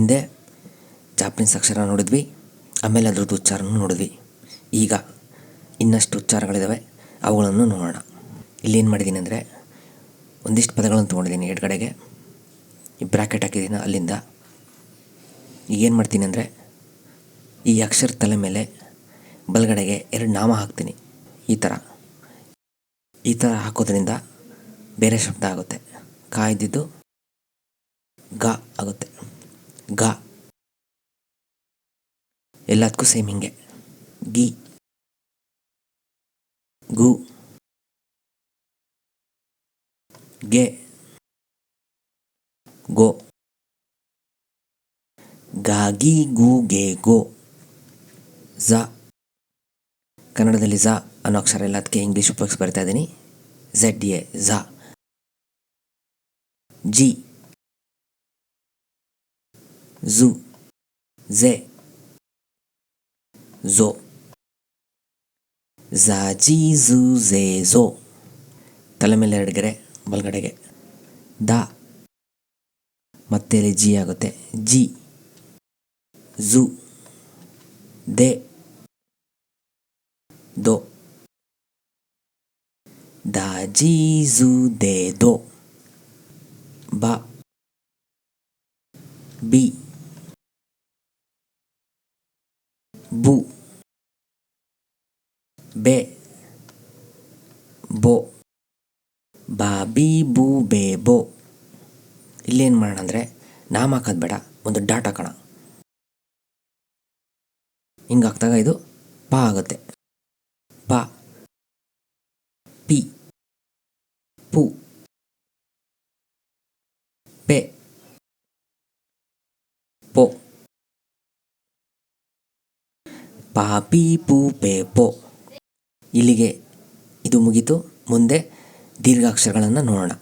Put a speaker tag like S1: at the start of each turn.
S1: ಹಿಂದೆ ಜಾಪನೀಸ್ ಅಕ್ಷರ ನೋಡಿದ್ವಿ, ಆಮೇಲೆ ಅದ್ರದ್ದು ಉಚ್ಚಾರನೂ ನೋಡಿದ್ವಿ. ಈಗ ಇನ್ನಷ್ಟು ಉಚ್ಚಾರಗಳಿದ್ದಾವೆ, ಅವುಗಳನ್ನು ನೋಡೋಣ. ಇಲ್ಲೇನು ಮಾಡಿದ್ದೀನಿ ಅಂದರೆ ಒಂದಿಷ್ಟು ಪದಗಳನ್ನು ತೊಗೊಂಡಿದ್ದೀನಿ ಎಡಗಡೆಗೆ, ಈ ಬ್ರ್ಯಾಕೆಟ್ ಹಾಕಿದ್ದೀನಿ ಅಲ್ಲಿಂದ. ಈಗೇನು ಮಾಡ್ತೀನಿ ಅಂದರೆ ಈ ಅಕ್ಷರ ತಲೆ ಮೇಲೆ ಬಲಗಡೆಗೆ 2 ನಾಮ ಹಾಕ್ತೀನಿ. ಈ ಥರ ಹಾಕೋದ್ರಿಂದ ಬೇರೆ ಶಬ್ದ ಆಗುತ್ತೆ. ಕ ಇದ್ದಿದ್ದು ಗ ಆಗುತ್ತೆ. ಗ ಎಲ್ಲದಕ್ಕೂ ಸೇಮ್ ಹಿಂಗೆ. ಗಿ, ಗು, ಗೆ, ಗೋ. ಗಾಗಿ, ಗು, ಗೆ, ಗೋ. ಝ, ಕನ್ನಡದಲ್ಲಿ ಝ ಅನ್ನೋ ಅಕ್ಷರ ಇಲ್ಲ, ಅದಕ್ಕೆ ಇಂಗ್ಲೀಷ್ ಉಪಯೋಗಿಸಿ ಬರ್ತಾ ಇದ್ದೀನಿ. ZA, ಝ. ಜಿ, ಝು, ಝೆ, ಝೋ. ಝ, ಜಿ, ಝು, ಝೆ, ಝೋ. ತಲೆ ಮೇಲೆ 2 ಗೆರೆ ಬಲಗಡೆಗೆ. ದ, ಮತ್ತೆ ಇಲ್ಲಿ ಜಿ ಆಗುತ್ತೆ. ಜಿ, ಝು, ದೆ, ದೋ. ದ, ಜಿ, ಝು, ದೆ, ದೋ. ಬ, ಬಿ, ಬು, ಬೆ, ಬೋ. ಬಾ, ಬಿ, ಬು, ಬೆ, ಬೋ. ಇಲ್ಲೇನು ಮಾಡೋಣ ಅಂದರೆ ನಾಮ ಹಾಕೋದು ಬೇಡ, ಒಂದು ಡಾಟ್ ಹಾಕೋಣ. ಹಿಂಗೆ ಹಾಕಿದಾಗ ಇದು ಪ ಆಗುತ್ತೆ. ಪ, ಪಿ, ಪು, ಪೆ, ಪೋ. ಪ, ಪಿ, ಪು, ಪೆ, ಪೋ. ಇಲ್ಲಿಗೆ ಇದು ಮುಗೀತು. ಮುಂದೆ ದೀರ್ಘಾಕ್ಷರಗಳನ್ನು ನೋಡೋಣ.